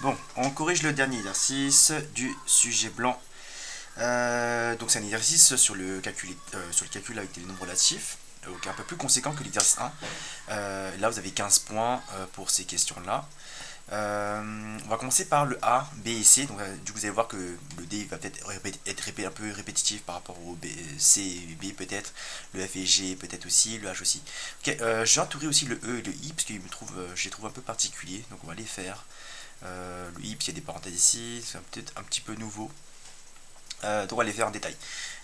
Bon, on corrige le dernier exercice du sujet blanc. Donc c'est un exercice sur le calcul avec les nombres relatifs, qui est un peu plus conséquent que l'exercice 1. Là vous avez 15 points pour ces questions-là. On va commencer par le A, B et C. Donc du coup vous allez voir que le D va peut-être être un peu répétitif par rapport au B, C et B peut-être, le F et G peut-être aussi, le H aussi. Ok, j'ai entouré aussi le E et le I parce que je les trouve un peu particuliers, donc on va les faire. Le I, puis il y a des parenthèses ici, c'est peut-être un petit peu nouveau. Donc on va les faire en détail.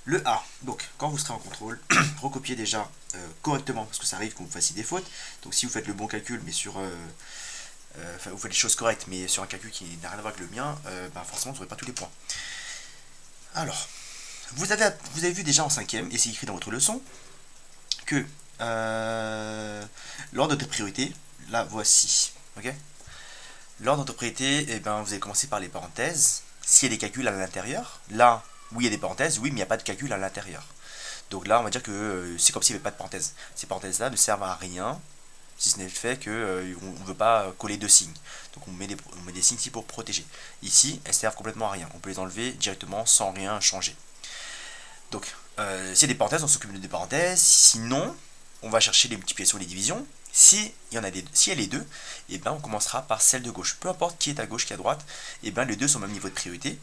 Le A, donc quand vous serez en contrôle, recopiez déjà correctement, parce que ça arrive qu'on vous fassiez des fautes. Donc si vous faites le bon calcul, mais vous faites les choses correctes, mais sur un calcul qui n'a rien à voir avec le mien, forcément vous n'aurez pas tous les points. Alors, vous avez vu déjà en cinquième, et c'est écrit dans votre leçon, que l'ordre de priorité, la voici. Ok. L'ordre de priorité, vous allez commencer par les parenthèses. S'il y a des calculs à l'intérieur, là où il y a des parenthèses, oui, mais il n'y a pas de calcul à l'intérieur. Donc là, on va dire que c'est comme s'il n'y avait pas de parenthèses. Ces parenthèses-là ne servent à rien, si ce n'est le fait qu'on ne veut pas coller deux signes. Donc on met des signes ici pour protéger. Ici, elles servent complètement à rien. On peut les enlever directement sans rien changer. Donc, s'il y a des parenthèses, on s'occupe des parenthèses. Sinon, on va chercher les multiplications et les divisions. Si il y en a si elle est deux, on commencera par celle de gauche. Peu importe qui est à gauche, qui est à droite, les deux sont au même niveau de priorité.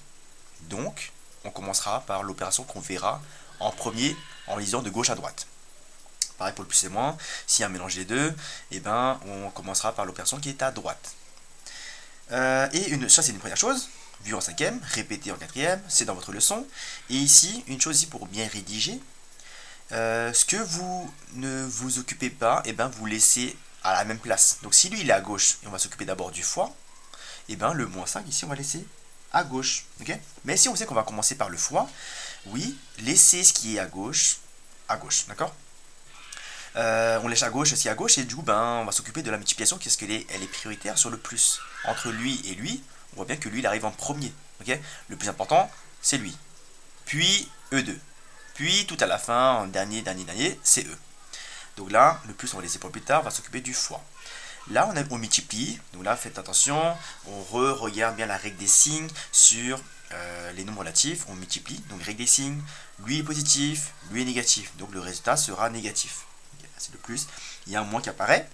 Donc, on commencera par l'opération qu'on verra en premier en lisant de gauche à droite. Pareil pour le plus et moins. S'il y a un mélange des deux, on commencera par l'opération qui est à droite. Ça, c'est une première chose. Vu en cinquième, répété en quatrième, c'est dans votre leçon. Et ici, une chose ici pour bien rédiger. Ce que vous ne vous occupez pas, vous laissez à la même place. Donc si lui il est à gauche, et on va s'occuper d'abord du foie, le moins 5 ici on va laisser à gauche. Okay. Mais si on sait qu'on va commencer par le foie, oui, laissez ce qui est à gauche, d'accord. On laisse à gauche ce qui est à gauche, et du coup on va s'occuper de la multiplication, qu'est-ce qu'elle est, elle est prioritaire sur le plus. Entre lui et lui, on voit bien que lui il arrive en premier. Okay. Le plus important, c'est lui. Puis E2. Puis tout à la fin, en dernier, c'est E. Donc là, le plus on va laisser pour plus tard, on va s'occuper du foie. Là, on multiplie. Donc là, faites attention, on regarde bien la règle des signes sur les nombres relatifs. On multiplie, donc règle des signes, lui est positif, lui est négatif. Donc le résultat sera négatif. C'est le plus. Il y a un moins qui apparaît.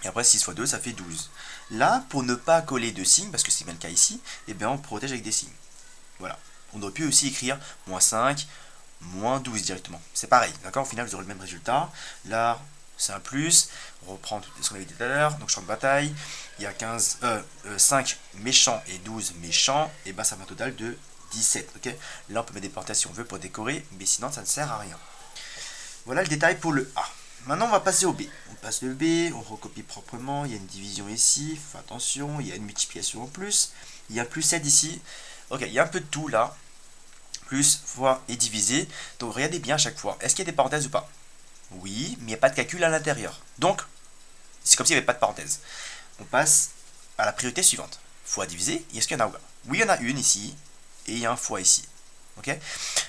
Et après, 6 fois 2, ça fait 12. Là, pour ne pas coller de signes, parce que c'est bien le cas ici, on protège avec des signes. Voilà. On aurait pu aussi écrire moins 5, moins 12 directement. C'est pareil, d'accord. Au final, vous aurez le même résultat. Là, c'est un plus. On reprend ce qu'on avait dit tout à l'heure. Donc, champ de bataille. Il y a 5 méchants et 12 méchants. Et ça fait un total de 17. Ok. Là, on peut mettre des parenthèses si on veut pour décorer. Mais sinon, ça ne sert à rien. Voilà le détail pour le A. Maintenant, on va passer au B. On passe le B, on recopie proprement. Il y a une division ici. Faites attention. Il y a une multiplication en plus. Il y a plus 7 ici. Ok, il y a un peu de tout là. Plus, fois et divisé. Donc regardez bien à chaque fois. Est-ce qu'il y a des parenthèses ou pas? Oui, mais il n'y a pas de calcul à l'intérieur. Donc, c'est comme s'il n'y avait pas de parenthèse. On passe à la priorité suivante. Fois divisé, est-ce qu'il y en a ou pas? Oui, il y en a une ici, et il y a un fois ici. Ok.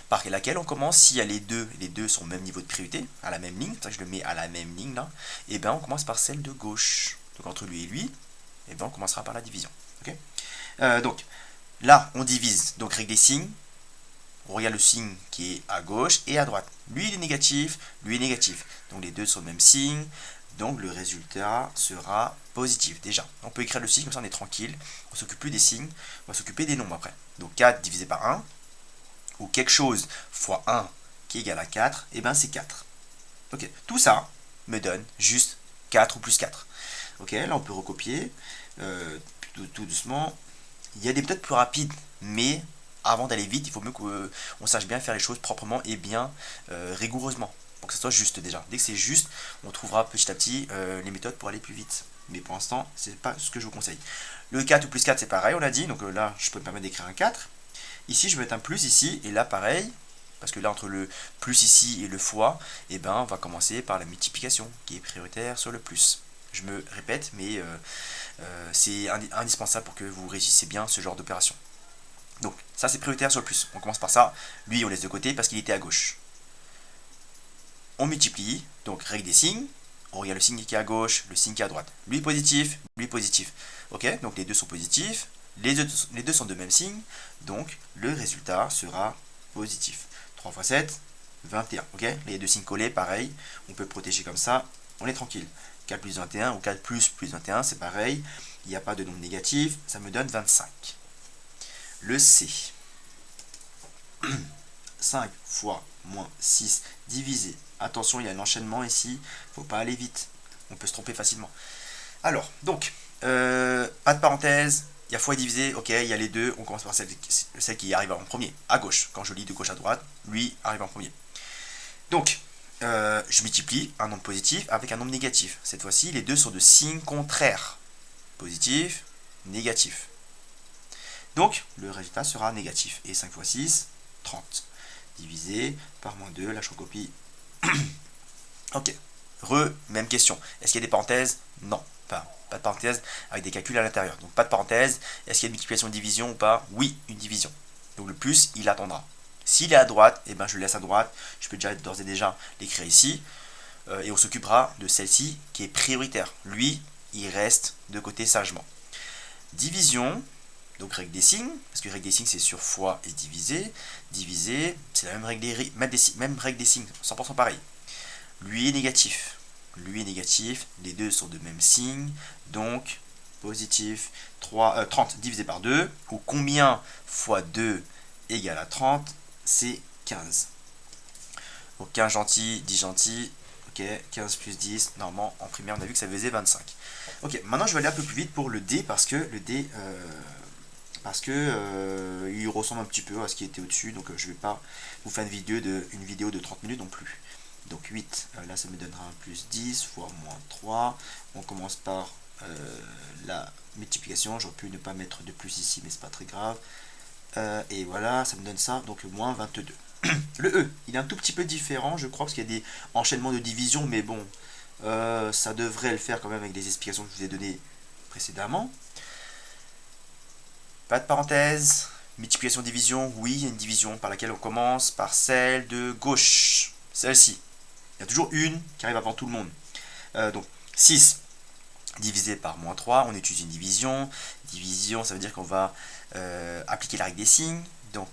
Par laquelle on commence, s'il y a les deux sont au même niveau de priorité, à la même ligne, c'est pour ça que je le mets à la même ligne là, on commence par celle de gauche. Donc entre lui et lui, on commencera par la division. Ok. Donc, là, on divise, donc règle des signes, on regarde le signe qui est à gauche et à droite. Lui il est négatif, lui est négatif. Donc les deux sont le même signe. Donc le résultat sera positif déjà. On peut écrire le signe comme ça on est tranquille. On ne s'occupe plus des signes, on va s'occuper des nombres après. Donc 4 divisé par 1, ou quelque chose fois 1 qui est égal à 4, c'est 4. Ok, tout ça me donne juste 4 ou plus 4. Ok, là on peut recopier tout doucement. Il y a des méthodes plus rapides, mais avant d'aller vite, il faut mieux qu'on sache bien faire les choses proprement et bien rigoureusement. Pour que ça soit juste déjà. Dès que c'est juste, on trouvera petit à petit les méthodes pour aller plus vite. Mais pour l'instant, c'est pas ce que je vous conseille. Le 4 ou plus 4, c'est pareil, on l'a dit. Donc là, je peux me permettre d'écrire un 4. Ici, je vais mettre un plus ici. Et là, pareil. Parce que là, entre le plus ici et le fois, on va commencer par la multiplication, qui est prioritaire sur le plus. Je me répète, mais c'est indispensable pour que vous réussissiez bien ce genre d'opération. Donc, ça c'est prioritaire sur le plus. On commence par ça. Lui, on laisse de côté parce qu'il était à gauche. On multiplie, donc règle des signes. On regarde le signe qui est à gauche, le signe qui est à droite. Lui positif, lui positif. Ok, donc les deux sont positifs. les deux sont de même signe, donc le résultat sera positif. 3 fois 7, 21. Ok, les deux signes collés, pareil, on peut protéger comme ça, on est tranquille. 4 plus 21 ou 4 plus 21, c'est pareil, il n'y a pas de nombre négatif, ça me donne 25. Le C. 5 fois moins 6 divisé. Attention, il y a un enchaînement ici, il ne faut pas aller vite, on peut se tromper facilement. Alors, donc, pas de parenthèse, il y a fois divisé, ok, il y a les deux, on commence par celle qui arrive en premier, à gauche. Quand je lis de gauche à droite, lui arrive en premier. Donc, je multiplie un nombre positif avec un nombre négatif. Cette fois-ci, les deux sont de signes contraires. Positif, négatif. Donc, le résultat sera négatif. Et 5 fois 6, 30. Divisé par moins 2, là je recopie. Ok. Même question. Est-ce qu'il y a des parenthèses? Non. Pas de parenthèse avec des calculs à l'intérieur. Donc pas de parenthèse. Est-ce qu'il y a une multiplication de division ou pas? Oui, une division. Donc le plus, il attendra. S'il est à droite, eh ben, je le laisse à droite. Je peux déjà d'ores et déjà l'écrire ici. Et on s'occupera de celle-ci qui est prioritaire. Lui, il reste de côté sagement. Division, donc règle des signes, parce que règle des signes c'est sur fois et divisé. Divisé, c'est la même règle des signes, 100% pareil. Lui est négatif. Lui est négatif, les deux sont de même signe, donc positif 30 divisé par 2, ou combien fois 2 égale à 30, c'est 15. Donc 15 gentil, 10 gentil, ok, 15 plus 10, normalement en primaire on a vu que ça faisait 25. Ok, maintenant je vais aller un peu plus vite pour le D, parce que le D, il ressemble un petit peu à ce qui était au-dessus, donc je ne vais pas vous faire une vidéo de 30 minutes non plus. Donc 8, là ça me donnera un plus 10 fois moins 3. On commence par la multiplication. J'aurais pu ne pas mettre de plus ici, mais c'est pas très grave. Et voilà, ça me donne ça, donc moins 22. Le E, il est un tout petit peu différent, je crois, parce qu'il y a des enchaînements de division, mais bon, ça devrait le faire quand même avec les explications que je vous ai données précédemment. Pas de parenthèse. Multiplication-division, oui, il y a une division par laquelle on commence par celle de gauche. Celle-ci. Il y a toujours une qui arrive avant tout le monde. Donc 6 divisé par moins 3, on utilise une division. Division, ça veut dire qu'on va appliquer la règle des signes. Donc,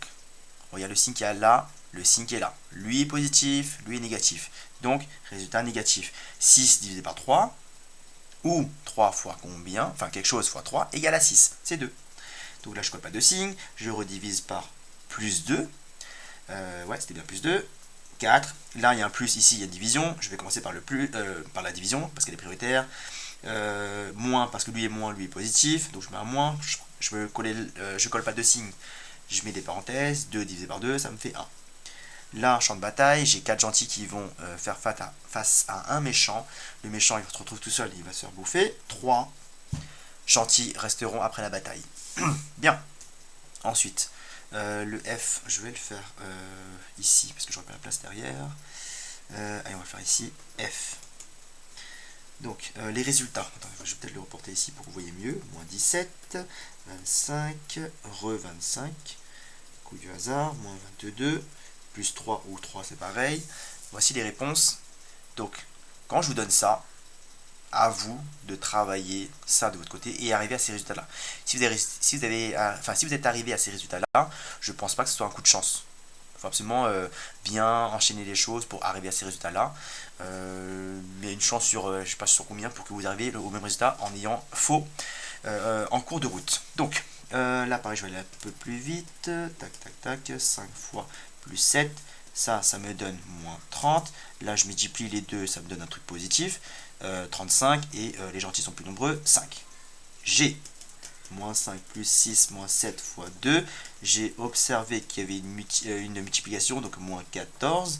regarde le signe qui est là, le signe qui est là. Lui est positif, lui est négatif. Donc, résultat négatif. 6 divisé par 3, ou 3 fois combien, enfin quelque chose fois 3, égale à 6. C'est 2. Donc là, je ne colle pas de signe. Je redivise par plus 2. Ouais, c'était bien plus 2. 4. Là, il y a un plus ici, il y a une division. Je vais commencer par, par la division, parce qu'elle est prioritaire. Moins, parce que lui est moins, lui est positif. Donc je mets un moins. Je colle pas de signe. Je mets des parenthèses. 2 divisé par 2, ça me fait 1. Là, champ de bataille, j'ai 4 gentils qui vont faire face à un méchant. Le méchant, il se retrouve tout seul, il va se faire bouffer. 3 gentils resteront après la bataille. Bien. Ensuite, le F, je vais le faire ici, parce que je n'aurai pas la place derrière. Allez, on va le faire ici, F. Donc, les résultats. Attends, je vais peut-être le reporter ici pour que vous voyez mieux. Moins 17, 25, re-25, coup du hasard, moins 22, plus 3 ou 3, c'est pareil. Voici les réponses. Donc, quand je vous donne ça, à vous de travailler ça de votre côté et arriver à ces résultats-là. Si vous êtes arrivé à ces résultats-là, je ne pense pas que ce soit un coup de chance. Il faut absolument bien enchaîner les choses pour arriver à ces résultats-là. Il y a une chance sur, je ne sais pas sur combien, pour que vous arriviez au même résultat en ayant faux en cours de route. Donc, là, pareil, je vais aller un peu plus vite. Tac, tac, tac. 5 fois plus 7. Ça me donne moins 30. Là, je multiplie les deux, ça me donne un truc positif. 35. Et les gentils sont plus nombreux. 5. J'ai moins 5 plus 6, moins 7 fois 2. J'ai observé qu'il y avait une multiplication, donc moins 14.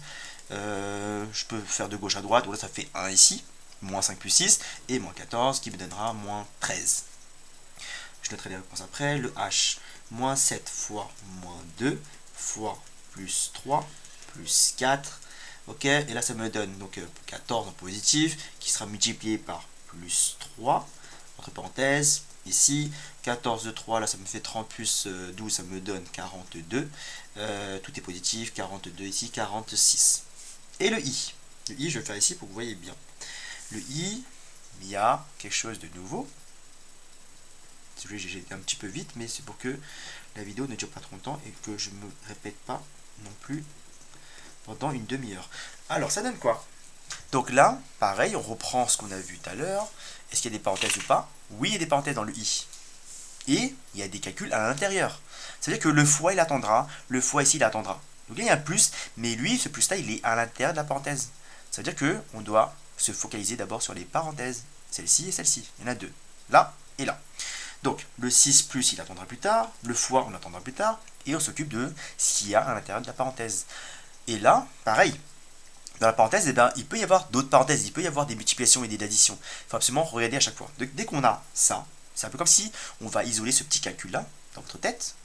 Je peux faire de gauche à droite. Voilà, ça fait 1 ici. Moins 5 plus 6. Et moins 14 qui me donnera moins 13. Je noterai les réponses après. Le H, moins 7 fois moins 2 fois plus 3 plus 4. Ok, et là ça me donne donc 14 en positif qui sera multiplié par plus 3. Entre parenthèses, ici, 14 de 3, là ça me fait 30 plus 12, ça me donne 42. Tout est positif, 42 ici, 46. Et le I. Le I, je vais le faire ici pour que vous voyez bien. Le I, il y a quelque chose de nouveau. Désolé, j'ai été un petit peu vite, mais c'est pour que la vidéo ne dure pas trop longtemps et que je ne me répète pas non plus pendant une demi-heure. Alors, ça donne quoi? Donc là, pareil, on reprend ce qu'on a vu tout à l'heure. Est-ce qu'il y a des parenthèses ou pas? Oui, il y a des parenthèses dans le i. Et il y a des calculs à l'intérieur. C'est-à-dire que le fois, il attendra. Le fois ici, il attendra. Donc là, il y a un plus, mais lui, ce plus-là, il est à l'intérieur de la parenthèse. Ça veut dire qu'on doit se focaliser d'abord sur les parenthèses. Celle-ci et celle-ci. Il y en a deux. Là et là. Donc, le 6 plus, il attendra plus tard. Le fois, on attendra plus tard. Et on s'occupe de ce qu'il y a à l'intérieur de la parenthèse. Et là, pareil. Dans la parenthèse, eh ben, il peut y avoir d'autres parenthèses. Il peut y avoir des multiplications et des additions. Il faut absolument regarder à chaque fois. Donc, dès qu'on a ça, c'est un peu comme si on va isoler ce petit calcul-là dans votre tête.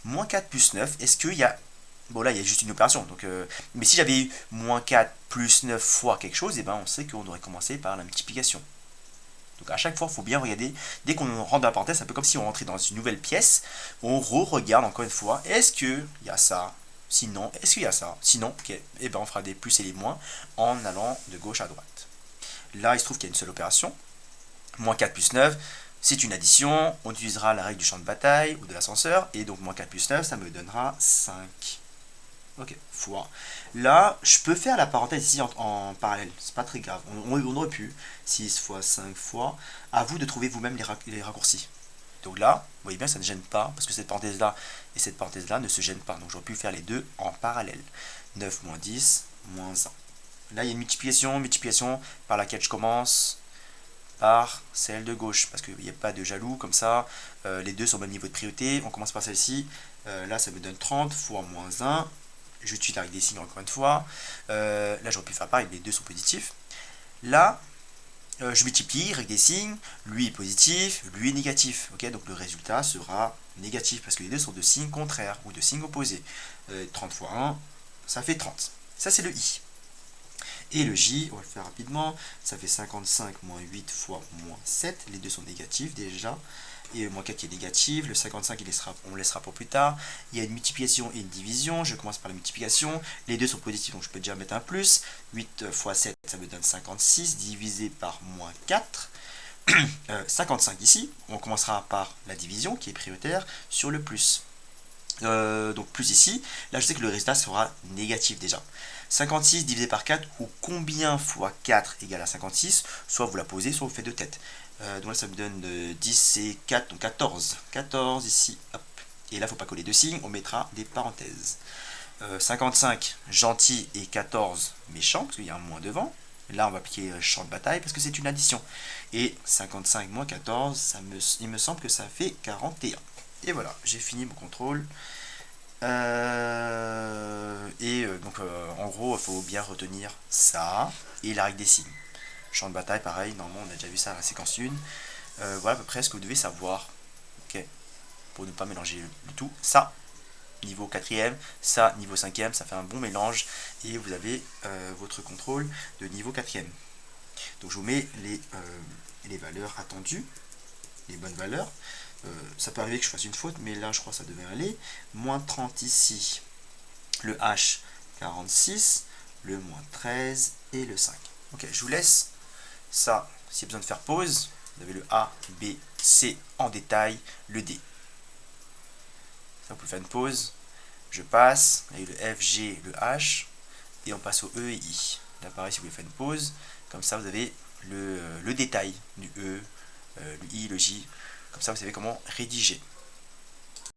Moins 4 plus 9, est-ce qu'il y a... Bon là, il y a juste une opération. Donc, mais si j'avais eu moins 4 plus 9 fois quelque chose, eh ben, on sait qu'on aurait commencé par la multiplication. Donc à chaque fois, il faut bien regarder. Dès qu'on rentre dans la parenthèse, c'est un peu comme si on rentrait dans une nouvelle pièce. On re-regarde encore une fois. Est-ce qu'il y a ça? Sinon, est-ce qu'il y a ça? Sinon, ok, eh ben, on fera des plus et des moins en allant de gauche à droite. Là, il se trouve qu'il y a une seule opération. Moins 4 plus 9, c'est une addition. On utilisera la règle du champ de bataille ou de l'ascenseur. Et donc, moins 4 plus 9, ça me donnera 5. Ok, fois. Là, je peux faire la parenthèse ici en parallèle. C'est pas très grave. On aurait pu. 6 fois 5 fois. À vous de trouver vous-même les raccourcis. Donc là, vous voyez bien, ça ne gêne pas. Parce que cette parenthèse-là et cette parenthèse-là ne se gênent pas. Donc j'aurais pu faire les deux en parallèle. 9 moins 10, moins 1. Là, il y a une multiplication par laquelle je commence par celle de gauche. Parce qu'il n'y a pas de jaloux comme ça. Les deux sont au même niveau de priorité. On commence par celle-ci. Là, ça me donne 30 fois moins 1. J'utilise la règle des signes encore une fois. Là, j'aurais pu faire pareil, les deux sont positifs. Là, je multiplie, règle des signes, lui est positif, lui est négatif. Okay, donc le résultat sera négatif parce que les deux sont de signes contraires ou de signes opposés. 30 fois 1, ça fait 30. Ça, c'est le i. Et le j, on va le faire rapidement, ça fait 55 moins 8 fois moins 7. Les deux sont négatifs déjà. Et le moins 4 qui est négatif, le 55 on laissera pour plus tard. Il y a une multiplication et une division, je commence par la multiplication, les deux sont positifs donc je peux déjà mettre un plus. 8 fois 7 ça me donne 56, divisé par moins 4. 55 ici, on commencera par la division qui est prioritaire sur le plus. Donc plus ici, là je sais que le résultat sera négatif déjà. 56 divisé par 4 ou combien fois 4 égale à 56, soit vous la posez, soit vous faites de tête. Donc là ça me donne 10 et 4, donc 14. 14 ici, hop. Et là il ne faut pas coller de signes, on mettra des parenthèses. 55 gentil et 14 méchant, parce qu'il y a un moins devant. Là on va appliquer le champ de bataille parce que c'est une addition. Et 55 moins 14, il me semble que ça fait 41. Et voilà, j'ai fini mon contrôle. Donc en gros, il faut bien retenir ça et la règle des signes. Champ de bataille, pareil, normalement on a déjà vu ça à la séquence 1. Voilà à peu près ce que vous devez savoir. Ok, pour ne pas mélanger le tout. Ça, niveau 4ème, ça, niveau 5ème, ça fait un bon mélange. Et vous avez votre contrôle de niveau 4ème. Donc je vous mets les valeurs attendues, les bonnes valeurs. Ça peut arriver que je fasse une faute, mais là je crois que ça devait aller. Moins 30 ici, le H 46, le moins 13 et le 5. Ok, je vous laisse ça. S'il y a besoin de faire pause, vous avez le A, B, C en détail, le D. Ça, vous pouvez faire une pause. Je passe, vous avez le F, G, le H, et on passe au E et I. Là pareil, si vous voulez faire une pause, comme ça vous avez le détail du E, le I, le J. Comme ça, vous savez comment rédiger.